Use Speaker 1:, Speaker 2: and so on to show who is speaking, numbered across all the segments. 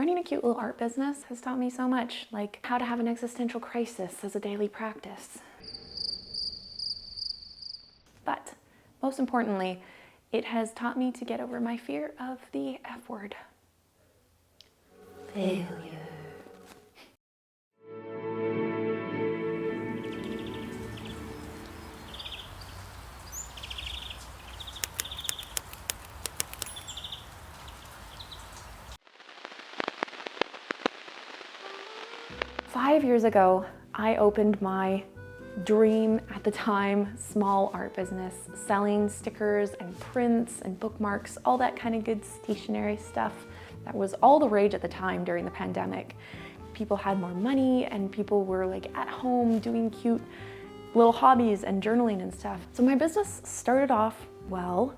Speaker 1: Running a cute little art business has taught me so much, like how to have an existential crisis as a daily practice. But most importantly, it has taught me to get over my fear of the F word. Failure. 5 years ago, I opened my dream at the time small art business, selling stickers and prints and bookmarks, all that kind of good stationery stuff that was all the rage at the time during the pandemic. People had more money and people were like at home doing cute little hobbies and journaling and stuff. So my business started off well.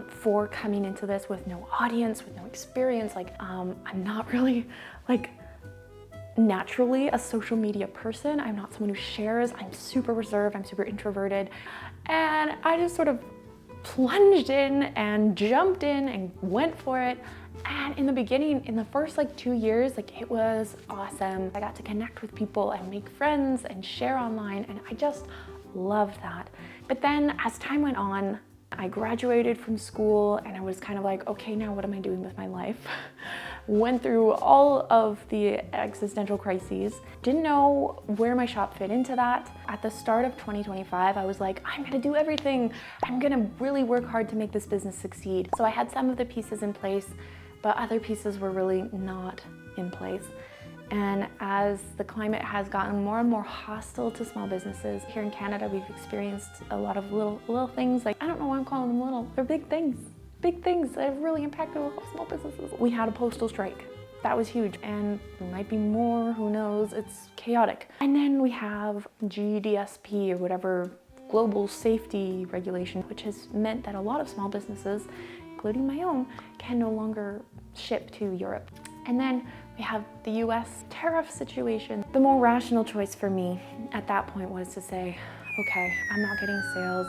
Speaker 1: For coming into this with no audience, with no experience, I'm not really naturally a social media person. I'm not someone who shares. I'm super reserved, I'm super introverted. And I just sort of plunged in and jumped in and went for it. And in the beginning, in the first 2 years, it was awesome. I got to connect with people and make friends and share online, and I just loved that. But then as time went on, I graduated from school and I was kind of like, okay, now what am I doing with my life? Went through all of the existential crises, didn't know where my shop fit into that. At the start of 2025, I was like, I'm gonna do everything. I'm gonna really work hard to make this business succeed. So I had some of the pieces in place, but other pieces were really not in place. And as the climate has gotten more and more hostile to small businesses, here in Canada, we've experienced a lot of little things. I don't know why I'm calling them little, they're big things that have really impacted a lot of small businesses. We had a postal strike. That was huge, and there might be more, who knows, it's chaotic. And then we have GDSP or whatever, global safety regulation, which has meant that a lot of small businesses, including my own, can no longer ship to Europe. And then we have the US tariff situation. The more rational choice for me at that point was to say, okay, I'm not getting sales,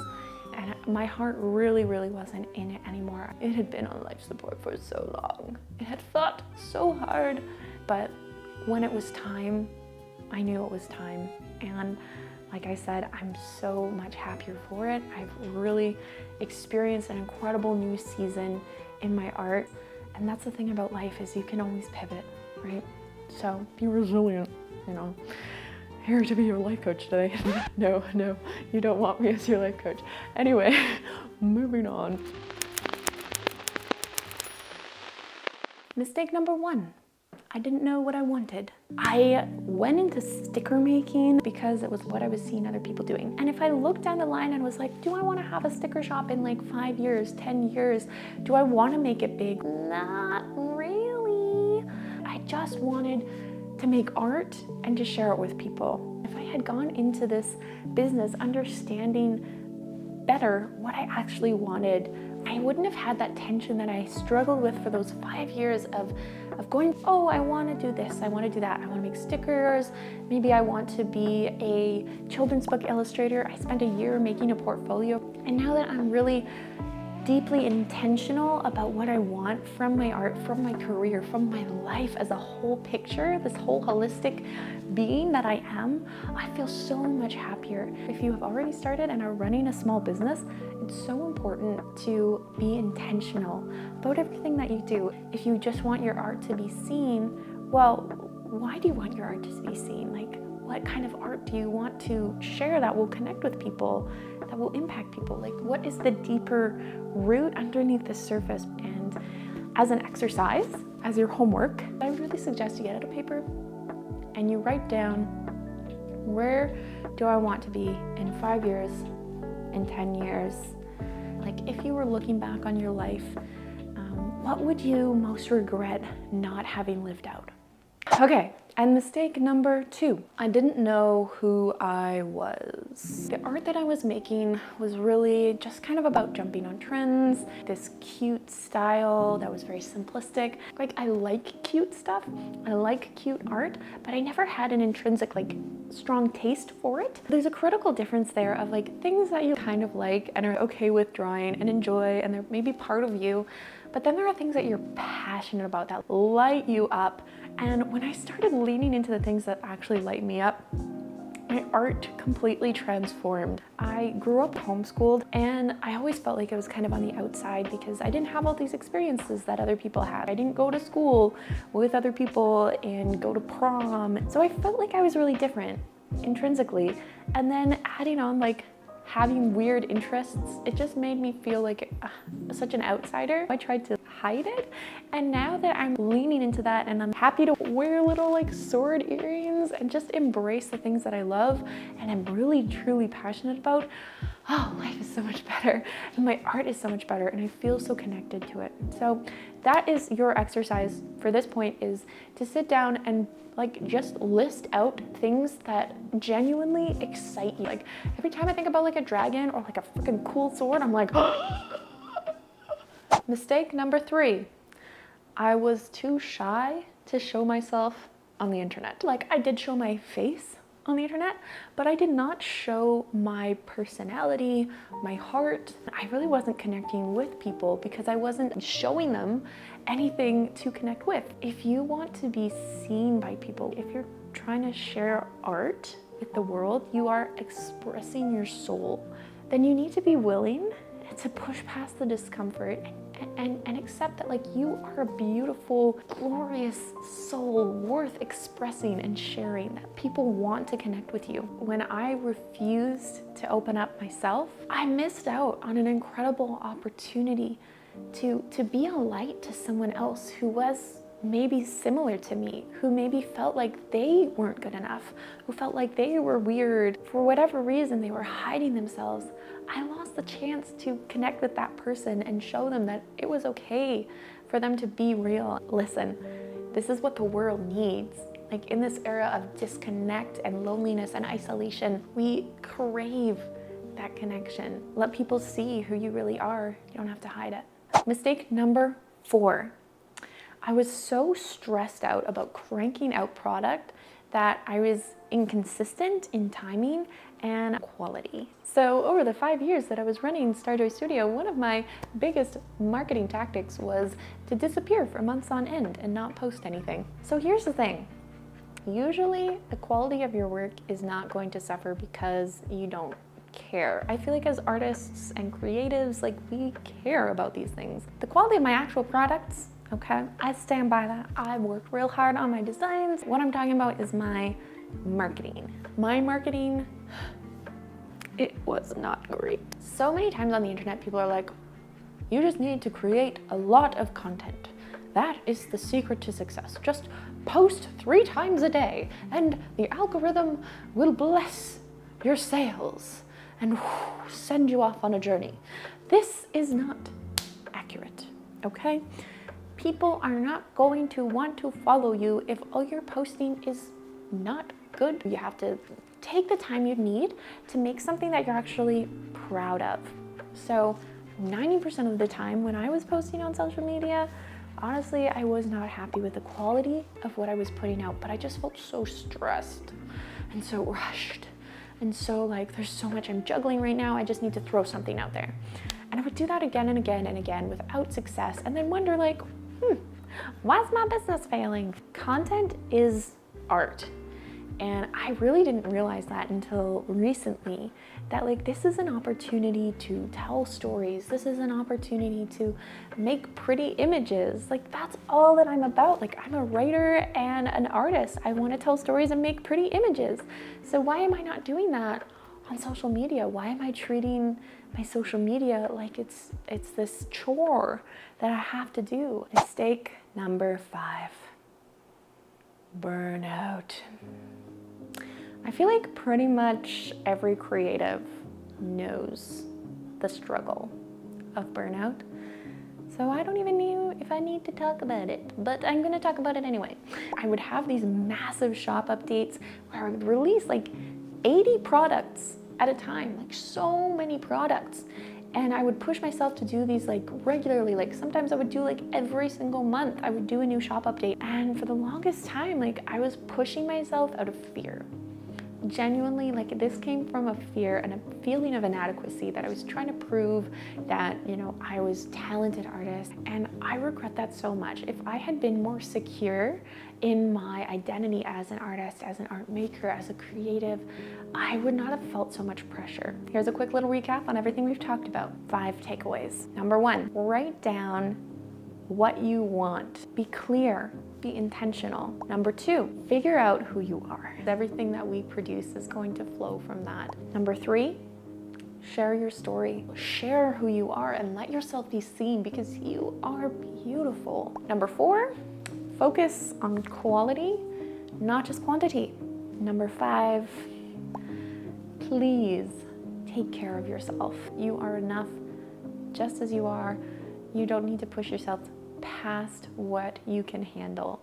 Speaker 1: and my heart really wasn't in it anymore. It had been on life support for so long. It had fought so hard, but when it was time, I knew it was time. And like I said, I'm so much happier for it. I've really experienced an incredible new season in my art. And that's the thing about life, is you can always pivot, right? So be resilient, Here to be your life coach today. No, you don't want me as your life coach. Anyway, moving on. Mistake number 1. I didn't know what I wanted. I went into sticker making because it was what I was seeing other people doing. And if I looked down the line and was like, do I want to have a sticker shop in 5 years, 10 years? Do I want to make it big? Not really. I just wanted to make art and to share it with people. If I had gone into this business understanding better what I actually wanted, I wouldn't have had that tension that I struggled with for those 5 years of going, oh, I want to do this, I want to do that, I want to make stickers, maybe I want to be a children's book illustrator. I spent a year making a portfolio, and now that I'm really deeply intentional about what I want from my art, from my career, from my life as a whole picture, this whole holistic being that I am, I feel so much happier. If you have already started and are running a small business, it's so important to be intentional about everything that you do. If you just want your art to be seen, well, why do you want your art to be seen? What kind of art do you want to share that will connect with people, that will impact people? What is the deeper root underneath the surface? And as an exercise, as your homework, I really suggest you get out a paper and you write down, where do I want to be in 5 years, in 10 years? If you were looking back on your life, what would you most regret not having lived out? Okay, and mistake number 2, I didn't know who I was. The art that I was making was really just kind of about jumping on trends, this cute style that was very simplistic. I like cute stuff, I like cute art, but I never had an intrinsic strong taste for it. There's a critical difference there of things that you kind of like and are okay with drawing and enjoy, and they're maybe part of you, But then there are things that you're passionate about that light you up. And when I started leaning into the things that actually light me up, my art completely transformed. I grew up homeschooled, and I always felt like I was kind of on the outside because I didn't have all these experiences that other people had. I didn't go to school with other people and go to prom. So I felt like I was really different intrinsically. And then adding on like having weird interests, it just made me feel like such an outsider. I tried to hide it, and now that I'm leaning into that and I'm happy to wear little like sword earrings and just embrace the things that I love and I'm really truly passionate about, oh, life is so much better and my art is so much better and I feel so connected to it. So that is your exercise for this point, is to sit down and like just list out things that genuinely excite you. Like every time I think about like a dragon or like a freaking cool sword, I'm like, Mistake number 3, I was too shy to show myself on the internet. Like I did show my face on the internet, but I did not show my personality, my heart. I really wasn't connecting with people because I wasn't showing them anything to connect with. If you want to be seen by people, if you're trying to share art with the world, you are expressing your soul, then you need to be willing to push past the discomfort and accept that like you are a beautiful, glorious soul worth expressing and sharing, that people want to connect with you. When I refused to open up myself, I missed out on an incredible opportunity to be a light to someone else who was maybe similar to me, who maybe felt like they weren't good enough, who felt like they were weird. For whatever reason, they were hiding themselves. I lost the chance to connect with that person and show them that it was okay for them to be real. Listen, this is what the world needs. Like in this era of disconnect and loneliness and isolation, we crave that connection. Let people see who you really are. You don't have to hide it. Mistake number 4. I was so stressed out about cranking out product that I was inconsistent in timing and quality. So over the 5 years that I was running Starjoy Studio, one of my biggest marketing tactics was to disappear for months on end and not post anything. So here's the thing. Usually the quality of your work is not going to suffer because you don't care. I feel like as artists and creatives, like we care about these things. The quality of my actual products, okay, I stand by that. I've worked real hard on my designs. What I'm talking about is my marketing. My marketing, it was not great. So many times on the internet, people are like, you just need to create a lot of content. That is the secret to success. Just post 3 times a day and the algorithm will bless your sales and send you off on a journey. This is not accurate, okay? People are not going to want to follow you if all you're posting is not good. You have to take the time you need to make something that you're actually proud of. So 90% of the time when I was posting on social media, honestly, I was not happy with the quality of what I was putting out, but I just felt so stressed and so rushed. And so like, there's so much I'm juggling right now, I just need to throw something out there. And I would do that again and again and again without success, and then wonder like, why is my business failing? Content is art. And I really didn't realize that until recently, that like this is an opportunity to tell stories. This is an opportunity to make pretty images. Like that's all that I'm about. Like I'm a writer and an artist. I want to tell stories and make pretty images. So why am I not doing that on social media? Why am I treating my social media like it's this chore that I have to do? Mistake number 5, burnout. I feel like pretty much every creative knows the struggle of burnout. So I don't even know if I need to talk about it, but I'm gonna talk about it anyway. I would have these massive shop updates where I would release like 80 products at a time, like so many products. And I would push myself to do these like regularly, like sometimes I would do like every single month, I would do a new shop update. And for the longest time, like I was pushing myself out of fear. genuinely, like, this came from a fear and a feeling of inadequacy that I was trying to prove that, you know, I was a talented artist, and I regret that so much. If I had been more secure in my identity as an artist, as an art maker, as a creative, I would not have felt so much pressure. Here's a quick little recap on everything we've talked about. 5 takeaways. Number 1, write down what you want. Be clear, be intentional. Number 2, figure out who you are. Everything that we produce is going to flow from that. Number 3, share your story. Share who you are and let yourself be seen, because you are beautiful. Number 4, focus on quality, not just quantity. Number 5, please take care of yourself. You are enough just as you are. You don't need to push yourself past what you can handle.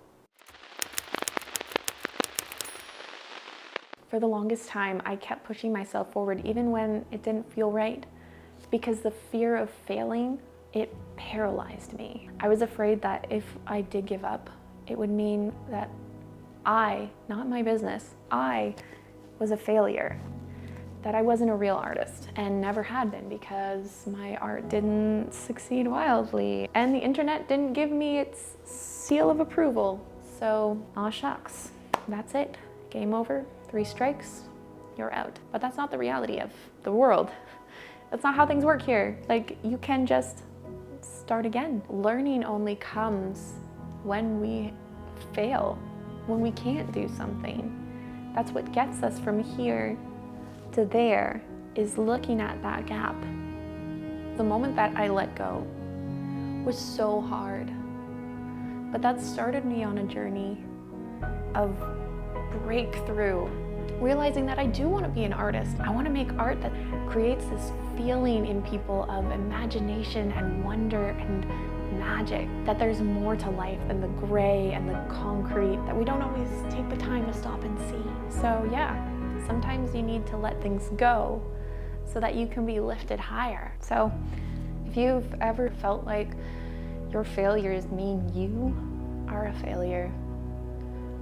Speaker 1: For the longest time, I kept pushing myself forward even when it didn't feel right, because the fear of failing, it paralyzed me. I was afraid that if I did give up, it would mean that I, not my business, I was a failure, that I wasn't a real artist and never had been, because my art didn't succeed wildly and the internet didn't give me its seal of approval. So, aw shucks, that's it. Game over, 3 strikes, you're out. But that's not the reality of the world. That's not how things work here. Like, you can just start again. Learning only comes when we fail, when we can't do something. That's what gets us from here to there, is looking at that gap. The moment that I let go was so hard, but that started me on a journey of breakthrough, realizing that I do want to be an artist. I want to make art that creates this feeling in people of imagination and wonder and magic, that there's more to life than the gray and the concrete that we don't always take the time to stop and see. So yeah, sometimes you need to let things go so that you can be lifted higher. So if you've ever felt like your failures mean you are a failure,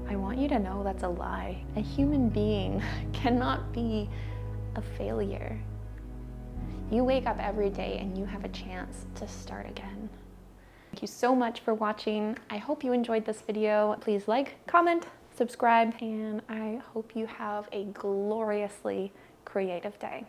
Speaker 1: I want you to know that's a lie. A human being cannot be a failure. You wake up every day and you have a chance to start again. Thank you so much for watching. I hope you enjoyed this video. Please like, comment, subscribe, and I hope you have a gloriously creative day.